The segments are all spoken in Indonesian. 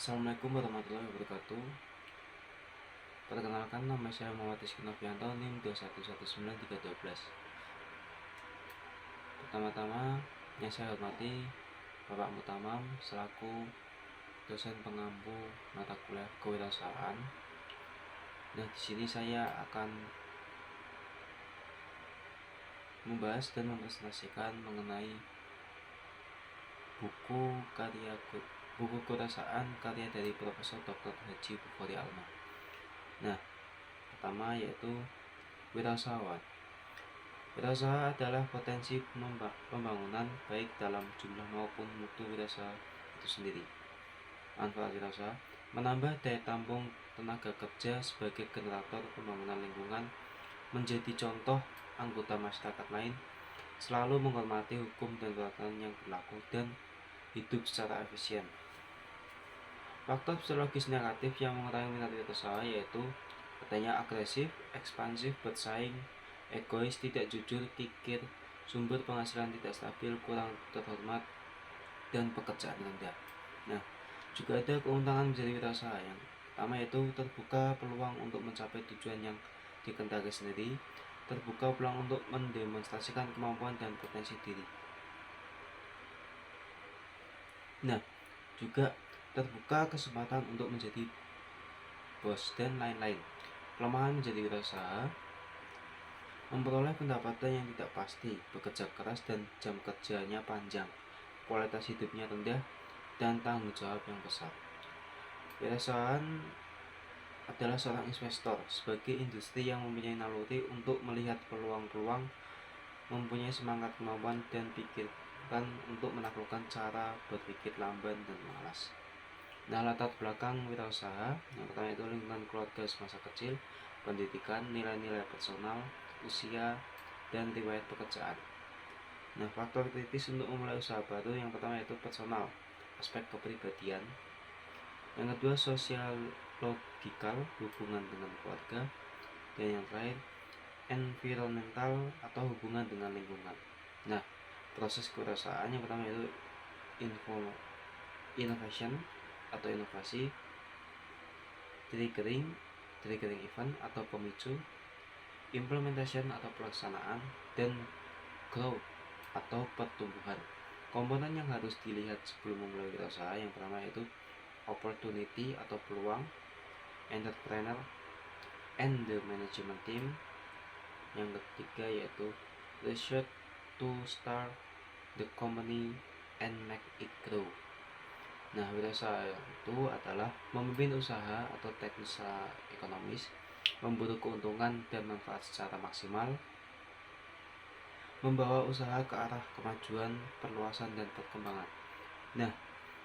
Assalamualaikum warahmatullahi wabarakatuh. Perkenalkan, nama saya Muhammad Rizky Novianto, NIM 2119312. Pertama-tama yang saya hormati Bapak Mutamam selaku dosen pengampu mata kuliah kewirausahaan. Nah, di sini saya akan membahas dan mempresentasikan mengenai buku kewirausahaan karya dari Profesor Dr. Haji Bukhari Alma. Nah, pertama yaitu wirausahaan. Wirausaha adalah potensi pembangunan baik dalam jumlah maupun mutu wirausaha itu sendiri. Manfaat wirausaha menambah daya tampung tenaga kerja sebagai generator pembangunan lingkungan, menjadi contoh anggota masyarakat lain, selalu menghormati hukum dan peraturan yang berlaku, dan hidup secara efisien. Faktor psikologis negatif yang mengurangi minat wirausaha yaitu adanya agresif, ekspansif, bersaing, egois, tidak jujur, kikir, sumber penghasilan tidak stabil, kurang terhormat, dan pekerjaan rendah. Nah, juga ada keuntungan menjadi wirausaha. Yang pertama yaitu terbuka peluang untuk mencapai tujuan yang dikehendaki sendiri, terbuka peluang untuk mendemonstrasikan kemampuan dan potensi diri. Nah, juga terbuka kesempatan untuk menjadi bos dan lain-lain. Kelemahan menjadi wirausaha: memperoleh pendapatan yang tidak pasti, bekerja keras dan jam kerjanya panjang, kualitas hidupnya rendah, dan tanggung jawab yang besar. Wirausahaan adalah seorang investor sebagai industri yang mempunyai naluri untuk melihat peluang-peluang, mempunyai semangat, kemampuan, dan pikiran untuk menaklukkan cara berpikir lamban dan malas. Nah, latar belakang wirausaha yang pertama itu lingkungan keluarga semasa kecil, pendidikan, nilai-nilai personal, usia, dan riwayat pekerjaan. Nah, faktor kritis untuk memulai usaha baru yang pertama itu personal, aspek kepribadian. Yang kedua sosiologikal, hubungan dengan keluarga. Dan yang terakhir environmental atau hubungan dengan lingkungan. Nah, proses kewirausahaan yang pertama itu innovation atau inovasi, triggering event atau pemicu, implementation atau pelaksanaan, dan growth atau pertumbuhan. Komponen yang harus dilihat sebelum memulai wirausaha yang pertama yaitu opportunity atau peluang, entrepreneur, and the management team. Yang ketiga yaitu research to start the company and make it grow. Nah, wirausaha itu adalah memimpin usaha atau teknis ekonomis, memburu keuntungan dan manfaat secara maksimal, membawa usaha ke arah kemajuan, perluasan, dan perkembangan. Nah,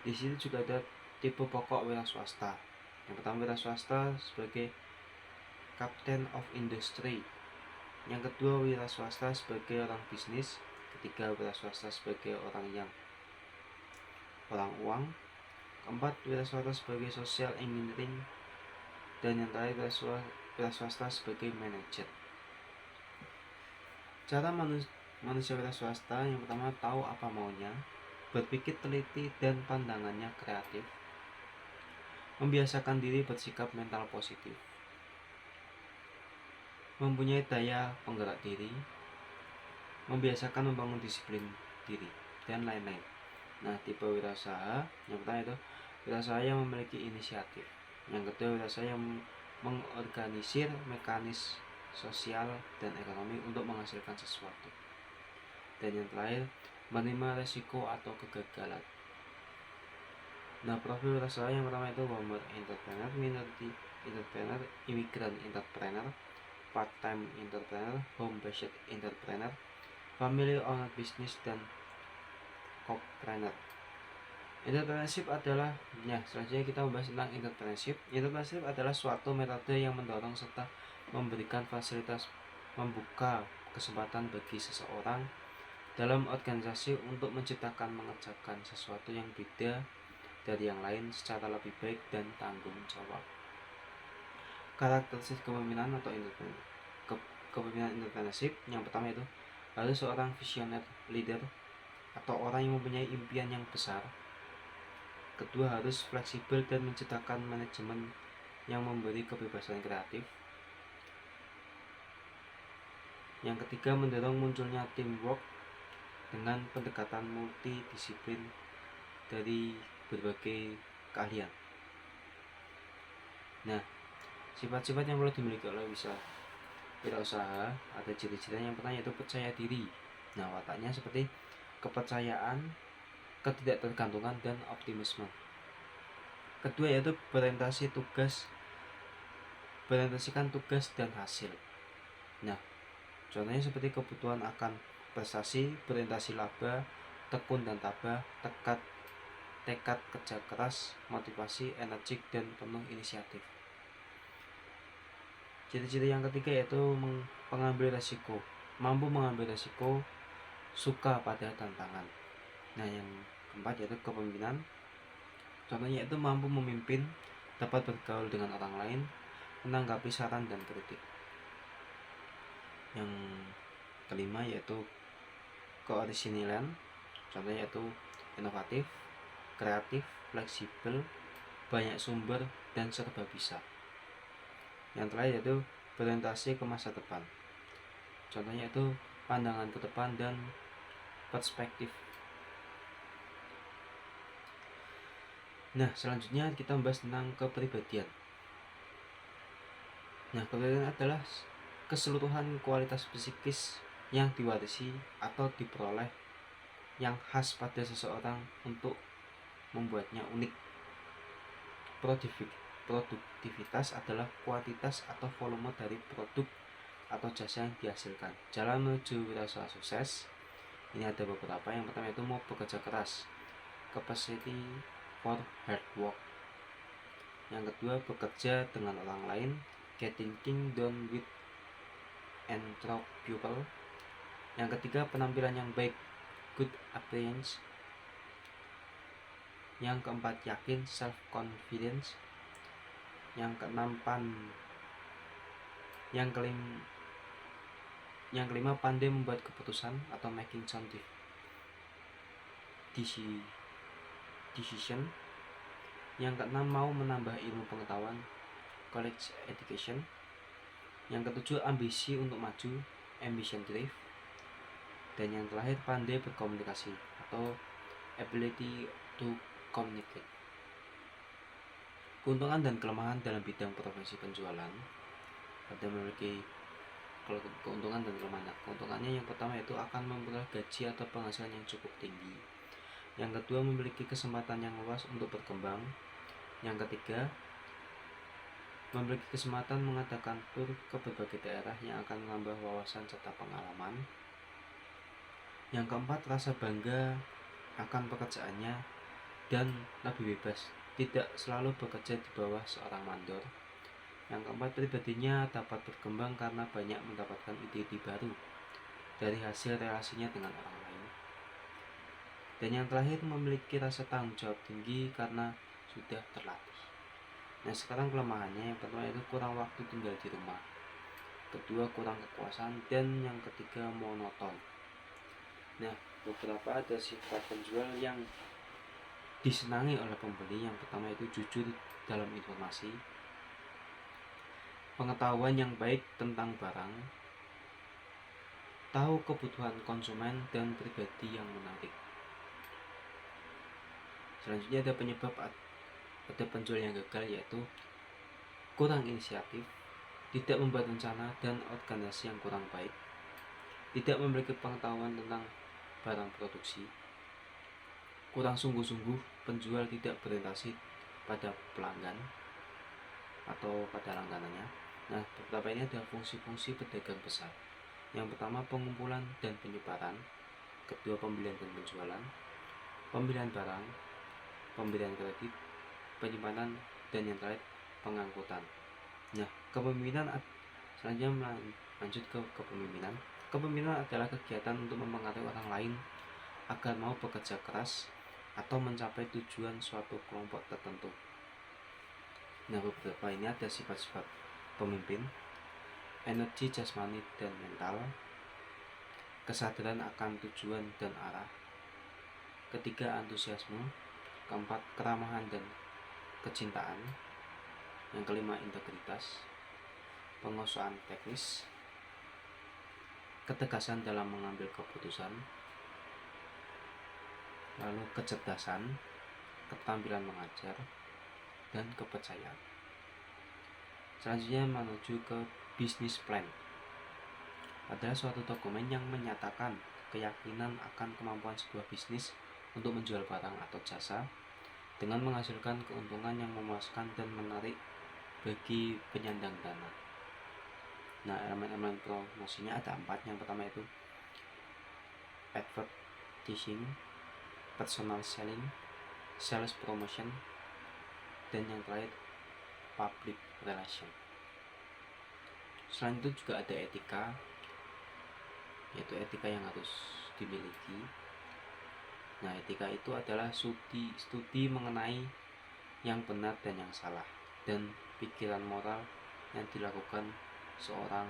di sini juga ada tipe pokok wira swasta. Yang pertama wira swasta sebagai captain of industry. Yang kedua wira swasta sebagai orang bisnis. Ketiga wira swasta sebagai orang uang. Keempat, wira swasta sebagai social engineering. Dan yang terakhir wira swasta sebagai manajer. Cara manusia wira swasta yang pertama tahu apa maunya, berpikir teliti dan pandangannya kreatif, membiasakan diri bersikap mental positif, mempunyai daya penggerak diri, membiasakan membangun disiplin diri, dan lain-lain. Nah, tipe wirausaha yang pertama itu wirausaha yang memiliki inisiatif. Yang kedua wirausaha yang mengorganisir mekanisme sosial dan ekonomi untuk menghasilkan sesuatu. Dan yang terakhir menerima resiko atau kegagalan. Nah, profil wirausaha yang pertama itu woman entrepreneur, minority entrepreneur, immigrant entrepreneur, part-time entrepreneur, home-based entrepreneur, family owned business, dan co-planner. Entrepreneurship adalah, selanjutnya kita membahas tentang entrepreneurship. Entrepreneurship adalah suatu metode yang mendorong serta memberikan fasilitas, membuka kesempatan bagi seseorang dalam organisasi untuk menciptakan, mengerjakan sesuatu yang beda dari yang lain secara lebih baik dan tanggung jawab. Karakteristik kepemimpinan atau kepemimpinan entrepreneurship yang pertama itu harus seorang visioner leader atau orang yang mempunyai impian yang besar, Kedua, harus fleksibel dan menciptakan manajemen yang memberi kebebasan kreatif. Yang ketiga, mendorong munculnya teamwork dengan pendekatan multidisiplin dari berbagai keahlian. Nah, sifat-sifat yang perlu dimiliki oleh wirausaha ada ciri-ciri. Yang pertama yaitu percaya diri. Nah, wataknya seperti kepercayaan, ketidaktergantungan, dan optimisme. Kedua yaitu berorientasikan tugas dan hasil. Nah, contohnya seperti kebutuhan akan prestasi, berorientasi laba, tekun dan tabah, tekad kerja keras, motivasi, energik, dan penuh inisiatif. Ciri-ciri yang ketiga yaitu mampu mengambil resiko, suka pada tantangan. Nah, yang keempat yaitu kepemimpinan. Contohnya itu mampu memimpin, dapat bergaul dengan orang lain, menanggapi saran dan kritik. Yang kelima yaitu keorisinilan. Contohnya yaitu inovatif, kreatif, fleksibel, banyak sumber, dan serba bisa. Yang terakhir yaitu berorientasi ke masa depan. Contohnya itu pandangan ke depan dan perspektif. Nah, selanjutnya kita membahas tentang kepribadian. Nah, kepribadian adalah keseluruhan kualitas psikis yang diwarisi atau diperoleh yang khas pada seseorang untuk membuatnya unik. Produktivitas adalah kuantitas atau volume dari produk atau jasa yang dihasilkan. Jalan menuju wirausaha sukses ini ada beberapa. Yang pertama itu mau bekerja keras, capacity for hard work. Yang kedua, bekerja dengan orang lain, getting things done with enthrop people. Yang ketiga, penampilan yang baik, good appearance. Yang keempat, yakin, self confidence. Yang keenam, yang kelima, pandai membuat keputusan atau making sound decision. Yang keenam, mau menambah ilmu pengetahuan, college education. Yang ketujuh, ambisi untuk maju, ambition drive. Dan yang terakhir, pandai berkomunikasi atau ability to communicate. Keuntungan dan kelemahan dalam bidang profesi penjualan ada memiliki keuntungan dan kelemahan. Keuntungannya yang pertama itu akan memperoleh gaji atau penghasilan yang cukup tinggi. Yang kedua, memiliki kesempatan yang luas untuk berkembang. Yang ketiga, memiliki kesempatan mengadakan tur ke berbagai daerah yang akan menambah wawasan serta pengalaman. Yang keempat, rasa bangga akan pekerjaannya dan lebih bebas, tidak selalu bekerja di bawah seorang mandor. Yang keempat, pribadinya dapat berkembang karena banyak mendapatkan ide-ide baru dari hasil relasinya dengan orang lain. Dan yang terakhir, memiliki rasa tanggung jawab tinggi karena sudah terlatih. Nah, sekarang kelemahannya, yang pertama itu kurang waktu tinggal di rumah. Kedua, kurang kekuasaan. Dan yang ketiga, monoton. Nah, beberapa ada sifat penjual yang disenangi oleh pembeli. Yang pertama itu jujur dalam informasi, pengetahuan yang baik tentang barang, tahu kebutuhan konsumen, dan pribadi yang menarik. Selanjutnya ada penyebab ada penjual yang gagal, yaitu kurang inisiatif, tidak membuat rencana, dan organisasi yang kurang baik, tidak memiliki pengetahuan tentang barang produksi, kurang sungguh-sungguh, penjual tidak berorientasi pada pelanggan atau pada langganannya. Nah, beberapa ini ada fungsi-fungsi pedagang besar. Yang pertama, pengumpulan dan penyebaran. Kedua, pembelian dan penjualan, pembelian barang, pembelian kredit, penyimpanan, dan yang terakhir, pengangkutan. Nah, kepemimpinan selanjutnya lanjut ke kepemimpinan. Kepemimpinan adalah kegiatan untuk mempengaruhi orang lain agar mau bekerja keras atau mencapai tujuan suatu kelompok tertentu. Nah, beberapa ini ada sifat-sifat pemimpin: energi jasmani dan mental, kesadaran akan tujuan dan arah. Ketiga, antusiasme, keempat keramahan dan kecintaan, yang kelima integritas, penguasaan teknis, ketegasan dalam mengambil keputusan, lalu kecerdasan, keterampilan mengajar, dan kepercayaan. Selanjutnya menuju ke business plan. Adalah suatu dokumen yang menyatakan keyakinan akan kemampuan sebuah bisnis untuk menjual barang atau jasa dengan menghasilkan keuntungan yang memuaskan dan menarik bagi penyandang dana. Nah, elemen-elemen promosinya ada 4. Yang pertama itu advertising, personal selling, sales promotion, dan yang terakhir public relation. Selain itu juga ada etika, yaitu etika yang harus dimiliki. Nah, etika itu adalah studi mengenai yang benar dan yang salah, dan pikiran moral yang dilakukan seseorang.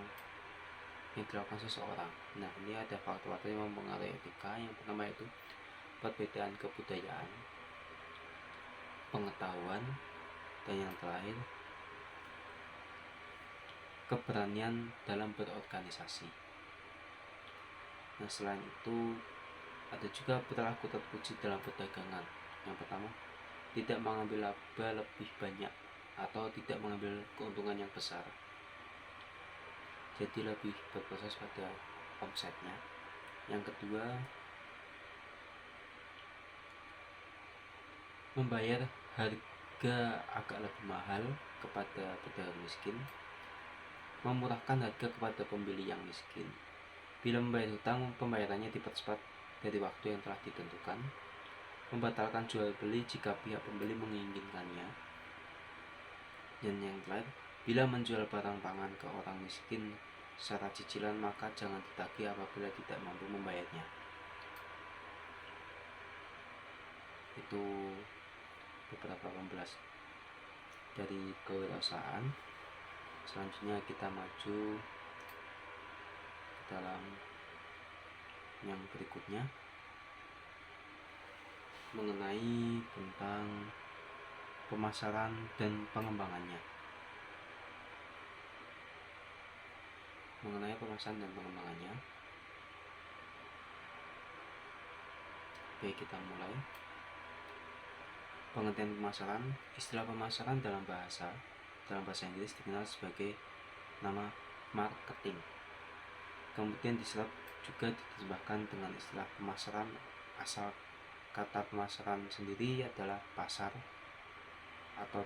Nah, ini ada faktor-faktor yang mempengaruhi etika. Yang pertama itu perbedaan kebudayaan, pengetahuan, dan yang terakhir keberanian dalam berorganisasi. Nah, selain itu ada juga perilaku terpuji dalam perdagangan. Yang pertama, tidak mengambil laba lebih banyak atau tidak mengambil keuntungan yang besar, jadi lebih berproses pada omsetnya. Yang kedua, membayar harga agak lebih mahal kepada pedagang miskin, memurahkan harga kepada pembeli yang miskin. Bila membayar hutang, pembayarannya dipercepat dari waktu yang telah ditentukan, membatalkan jual beli jika pihak pembeli menginginkannya. Dan yang terakhir, bila menjual barang pangan ke orang miskin secara cicilan, maka jangan ditagih apabila tidak mampu membayarnya. Itu beberapa pembahasan dari kewirausahaan. Selanjutnya kita maju dalam yang berikutnya mengenai tentang pemasaran dan pengembangannya. Oke, kita mulai. Pengertian pemasaran. Istilah pemasaran dalam bahasa Inggris dikenal sebagai nama marketing. Kemudian diserap juga diterjemahkan dengan istilah pemasaran. Asal kata pemasaran sendiri adalah pasar atau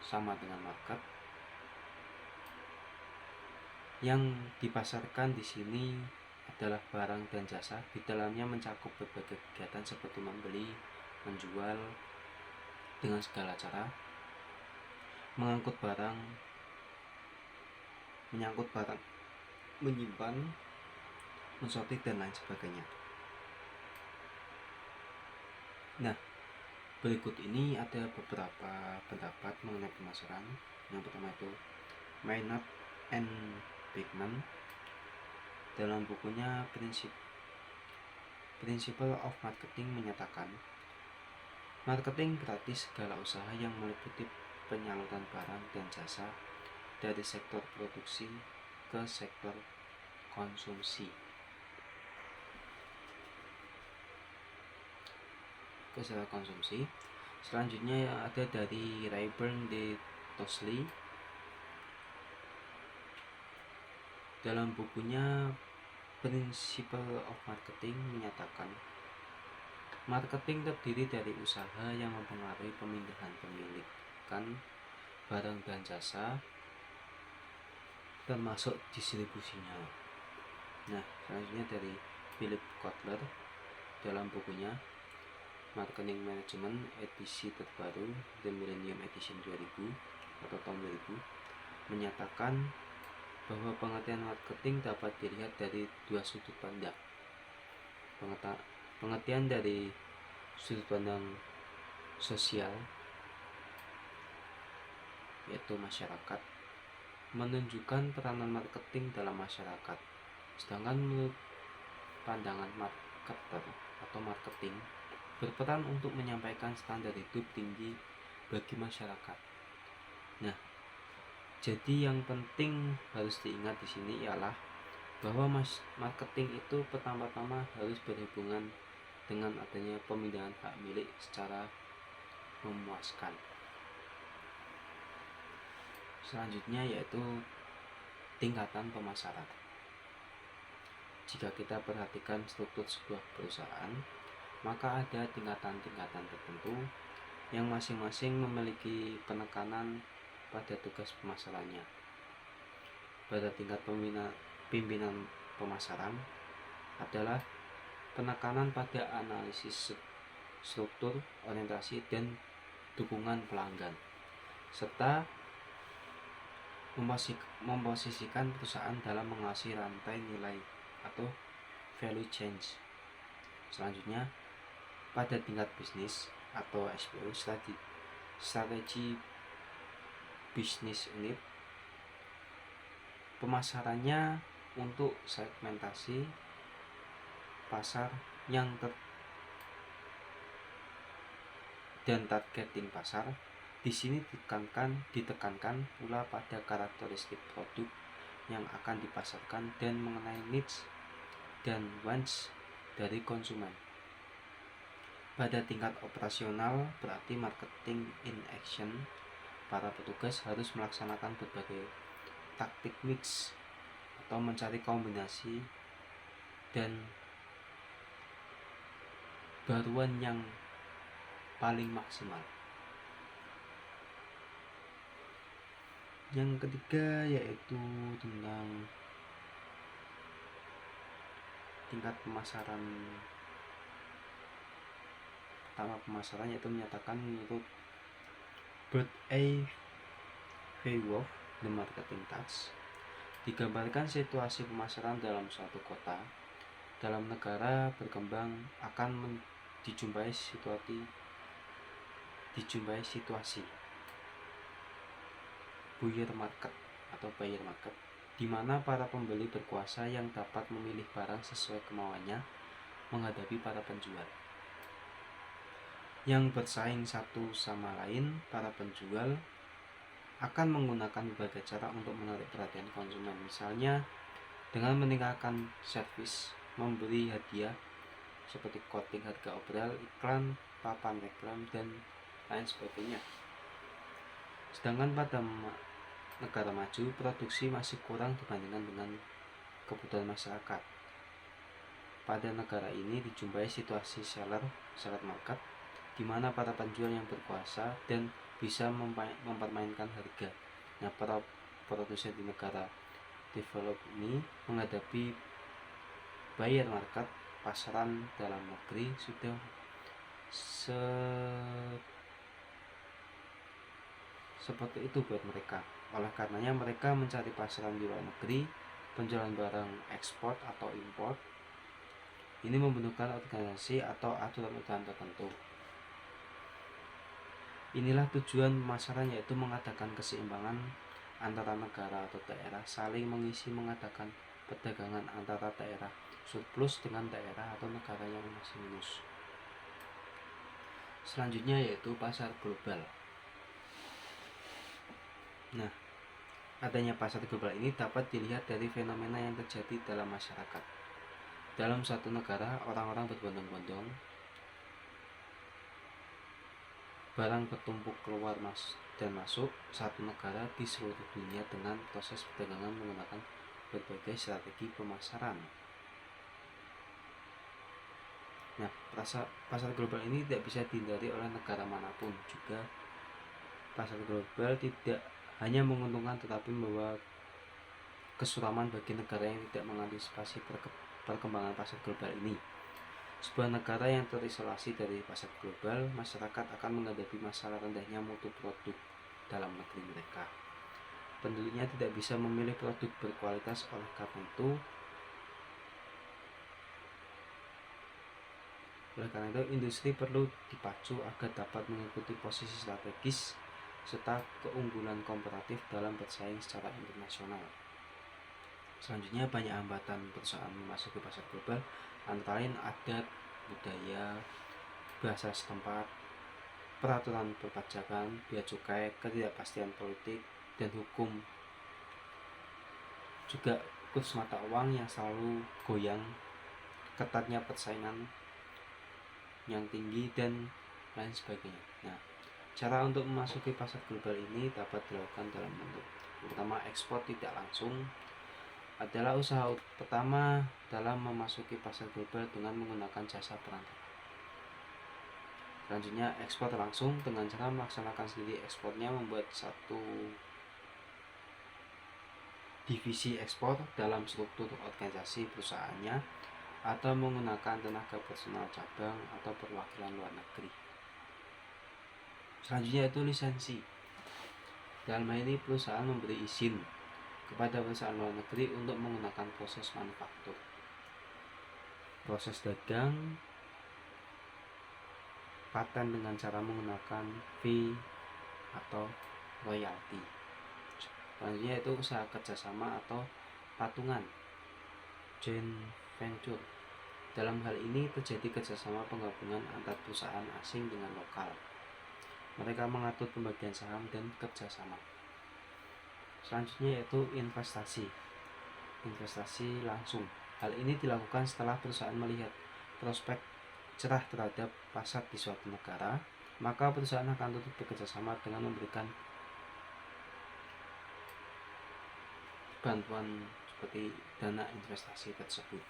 sama dengan market. Yang dipasarkan di sini adalah barang dan jasa. Di dalamnya mencakup berbagai kegiatan seperti membeli, menjual dengan segala cara, menyangkut barang, menyimpan, mensortir, dan lain sebagainya. Nah, berikut ini ada beberapa pendapat mengenai pemasaran. Yang pertama itu Maynard and Beckman dalam bukunya Principle of Marketing menyatakan, marketing berarti segala usaha yang meliputi penyaluran barang dan jasa dari sektor produksi ke sektor konsumsi. Selanjutnya ada dari Rayburn de Tosley dalam bukunya Principle of Marketing menyatakan, marketing terdiri dari usaha yang mempengaruhi pemindahan pemilikan barang dan jasa termasuk distribusinya. Nah, selanjutnya dari Philip Kotler dalam bukunya Marketing Management edisi terbaru The Millennium Edition 2000 atau tahun 2000 menyatakan bahwa pengertian marketing dapat dilihat dari dua sudut pandang. Pengertian dari sudut pandang sosial, yaitu masyarakat, menunjukkan peranan marketing dalam masyarakat. Sedangkan menurut pandangan marketer atau marketing, berperan untuk menyampaikan standar hidup tinggi bagi masyarakat. Nah, jadi yang penting harus diingat di sini ialah bahwa marketing itu pertama-tama harus berhubungan dengan adanya pemindahan hak milik secara memuaskan. Selanjutnya yaitu tingkatan pemasaran. Jika kita perhatikan struktur sebuah perusahaan, maka ada tingkatan-tingkatan tertentu yang masing-masing memiliki penekanan pada tugas pemasarannya. Pada tingkat pimpinan pemasaran adalah penekanan pada analisis struktur, orientasi, dan dukungan pelanggan, serta memposisikan perusahaan dalam menguasai rantai nilai atau value chain. Selanjutnya, pada tingkat bisnis atau SBU, strategi bisnis unit, pemasarannya untuk segmentasi pasar dan targeting pasar. Di sini ditekankan pula pada karakteristik produk yang akan dipasarkan dan mengenai needs dan wants dari konsumen. Pada tingkat operasional, berarti marketing in action, para petugas harus melaksanakan berbagai taktik mix atau mencari kombinasi dan baruan yang paling maksimal. Yang ketiga yaitu tentang tingkat pemasaran. Pertama, pemasaran yaitu menyatakan menurut Bert A. Hayworth, The Marketing Task, digambarkan situasi pemasaran dalam suatu kota, dalam negara berkembang akan dijumpai situasi buyer market atau buyer market, di mana para pembeli berkuasa yang dapat memilih barang sesuai kemauannya menghadapi para penjual yang bersaing satu sama lain. Para penjual akan menggunakan berbagai cara untuk menarik perhatian konsumen, misalnya dengan meningkatkan servis, memberi hadiah seperti coating harga obral, iklan, papan reklam, dan lain sebagainya. Sedangkan pada negara maju, produksi masih kurang dibandingkan dengan kebutuhan masyarakat. Pada negara ini dijumpai situasi seller market, di mana para penjual yang berkuasa dan bisa mempermainkan harga. Nah, para produsen di negara develop ini menghadapi buyer market, pasaran dalam negeri sudah seperti itu buat mereka. Oleh karenanya mereka mencari pasaran di luar negeri, penjualan barang ekspor atau impor. Ini membentukkan organisasi atau aturan-aturan tertentu. Inilah tujuan pemasaran, yaitu mengadakan keseimbangan antara negara atau daerah, saling mengisi, mengadakan perdagangan antara daerah surplus dengan daerah atau negara yang masih minus. Selanjutnya yaitu pasar global. Nah, adanya pasar global ini dapat dilihat dari fenomena yang terjadi dalam masyarakat. Dalam suatu negara, orang-orang berbondong-bondong, barang bertumpuk keluar dan masuk satu negara di seluruh dunia dengan proses perdagangan menggunakan berbagai strategi pemasaran. Nah, pasar global ini tidak bisa dihindari oleh negara manapun. Juga pasar global tidak hanya menguntungkan tetapi membawa kesuraman bagi negara yang tidak mengantisipasi perkembangan pasar global ini. Sebuah negara yang terisolasi dari pasar global, masyarakat akan menghadapi masalah rendahnya mutu produk dalam negeri mereka. Penduduknya tidak bisa memilih produk berkualitas. Oleh karena itu industri perlu dipacu agar dapat mengikuti posisi strategis serta keunggulan komparatif dalam bersaing secara internasional. Selanjutnya, banyak hambatan perusahaan masuk ke pasar global, antara lain adat, budaya, bahasa setempat, peraturan perpajakan, bea cukai, ketidakpastian politik, dan hukum. Juga kurs mata uang yang selalu goyang, ketatnya persaingan yang tinggi, dan lain sebagainya. Nah, cara untuk memasuki pasar global ini dapat dilakukan dalam bentuk pertama, ekspor tidak langsung adalah usaha pertama dalam memasuki pasar global dengan menggunakan jasa perantara. Selanjutnya, ekspor langsung dengan cara melaksanakan sendiri ekspornya, membuat satu divisi ekspor dalam struktur organisasi perusahaannya, atau menggunakan tenaga personal cabang atau perwakilan luar negeri. Selanjutnya itu lisensi. Dalam hal ini perusahaan memberi izin kepada perusahaan luar negeri untuk menggunakan proses manufaktur, proses dagang, paten dengan cara menggunakan fee atau royalti. Selanjutnya itu usaha kerjasama atau patungan, joint venture. Dalam hal ini terjadi kerjasama penggabungan antar perusahaan asing dengan lokal. Mereka mengatur pembagian saham dan kerjasama. Selanjutnya yaitu investasi langsung. Hal ini dilakukan setelah perusahaan melihat prospek cerah terhadap pasar di suatu negara, maka perusahaan akan turut bekerjasama dengan memberikan bantuan seperti dana investasi tersebut.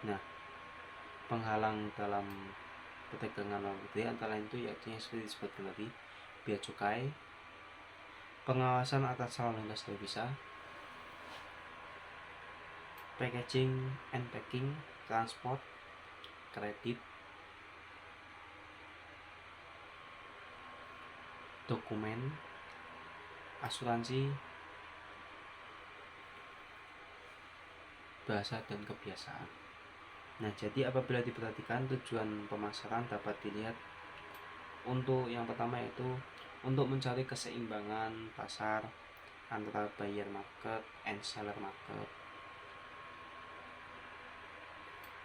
Nah, penghalang dalam perdagangan luar negeri antara lain itu yaitu yang seperti disebutkan tadi, bea cukai, pengawasan atas lalu lintas devisa, packaging and packing, transport, kredit, dokumen, asuransi, bahasa dan kebiasaan. Nah, jadi apabila diperhatikan, tujuan pemasaran dapat dilihat untuk yang pertama yaitu untuk mencari keseimbangan pasar antara buyer market and seller market.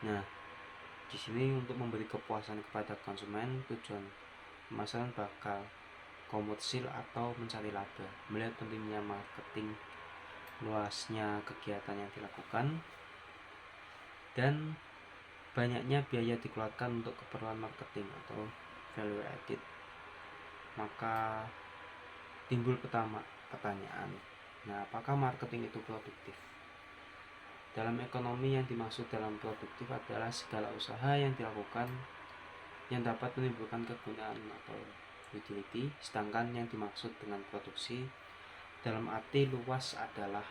Nah, di sini untuk memberi kepuasan kepada konsumen, tujuan pemasaran bakal komersil atau mencari laba. Melihat pentingnya marketing, luasnya kegiatan yang dilakukan, dan banyaknya biaya dikeluarkan untuk keperluan marketing atau value added, maka timbul pertanyaan, nah apakah marketing itu produktif? Dalam ekonomi, yang dimaksud dalam produktif adalah segala usaha yang dilakukan yang dapat menimbulkan kegunaan atau utility, sedangkan yang dimaksud dengan produksi dalam arti luas adalah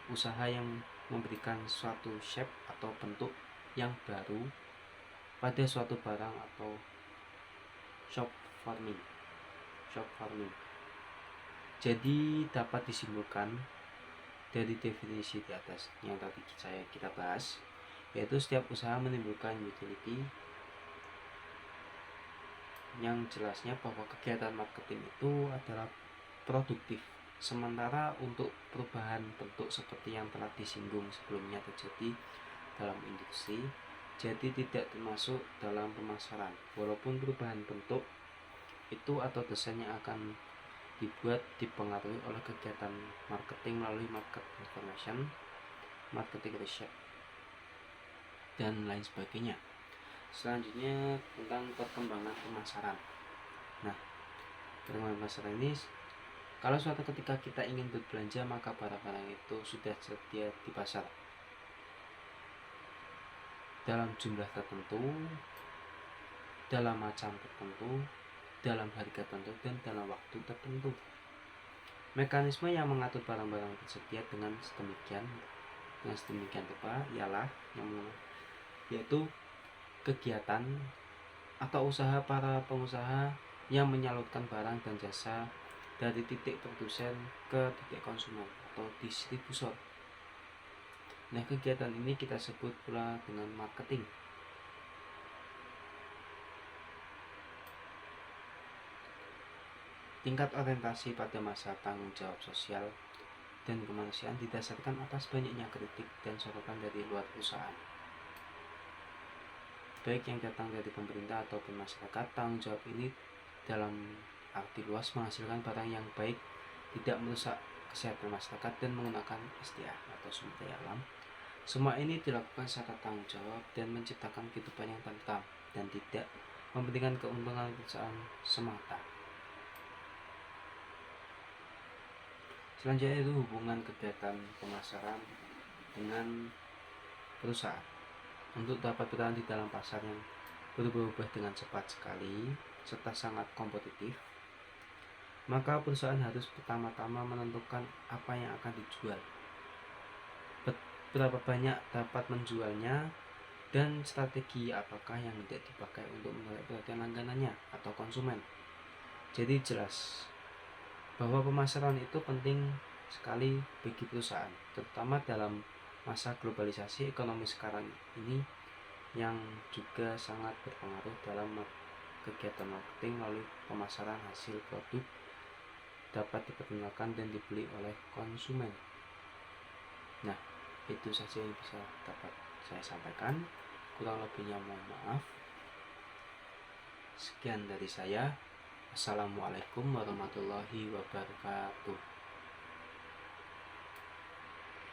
usaha yang memberikan suatu shape atau bentuk yang baru pada suatu barang atau shop farming. Jadi dapat disimpulkan dari definisi di atas yang tadi kita bahas, yaitu setiap usaha menimbulkan utility, yang jelasnya bahwa kegiatan marketing itu adalah produktif. Sementara untuk perubahan bentuk seperti yang telah disinggung sebelumnya terjadi dalam industri, jadi tidak termasuk dalam pemasaran. Walaupun perubahan bentuk itu atau desainnya akan dibuat dipengaruhi oleh kegiatan marketing melalui market information, marketing research, dan lain sebagainya. Selanjutnya tentang perkembangan pemasaran. Nah, perkembangan pemasaran ini, kalau suatu ketika kita ingin berbelanja, maka barang-barang itu sudah tersedia di pasar dalam jumlah tertentu, dalam macam tertentu, dalam harga tertentu, dan dalam waktu tertentu. Mekanisme yang mengatur barang-barang tersedia dengan sedemikian rupa ialah yaitu kegiatan atau usaha para pengusaha yang menyalurkan barang dan jasa dari titik produsen ke titik konsumen atau distributor. Nah, kegiatan ini kita sebut pula dengan marketing. Tingkat orientasi pada masa tanggung jawab sosial dan kemanusiaan didasarkan atas banyaknya kritik dan sorotan dari luar perusahaan. baik yang datang dari pemerintah ataupun masyarakat. Tanggung jawab ini dalam arti luas menghasilkan barang yang baik, tidak merusak kesehatan masyarakat, dan menggunakan SDA atau sumber daya alam. Semua ini dilakukan secara tanggung jawab dan menciptakan kehidupan yang tentram dan tidak mementingkan keuntungan perusahaan semata. Selanjutnya itu hubungan kegiatan pemasaran dengan perusahaan. Untuk dapat bertahan di dalam pasar yang berubah-ubah dengan cepat sekali serta sangat kompetitif, maka perusahaan harus pertama-tama menentukan apa yang akan dijual, berapa banyak dapat menjualnya, dan strategi apakah yang tidak dipakai untuk menarik perhatian langganannya atau konsumen. Jadi jelas bahwa pemasaran itu penting sekali bagi perusahaan, terutama dalam masa globalisasi ekonomi sekarang ini yang juga sangat berpengaruh dalam kegiatan marketing melalui pemasaran hasil produk dapat diperkenalkan dan dibeli oleh konsumen. Nah, itu saja yang bisa dapat saya sampaikan. Kurang lebihnya mohon maaf. Sekian dari saya. Assalamualaikum warahmatullahi wabarakatuh.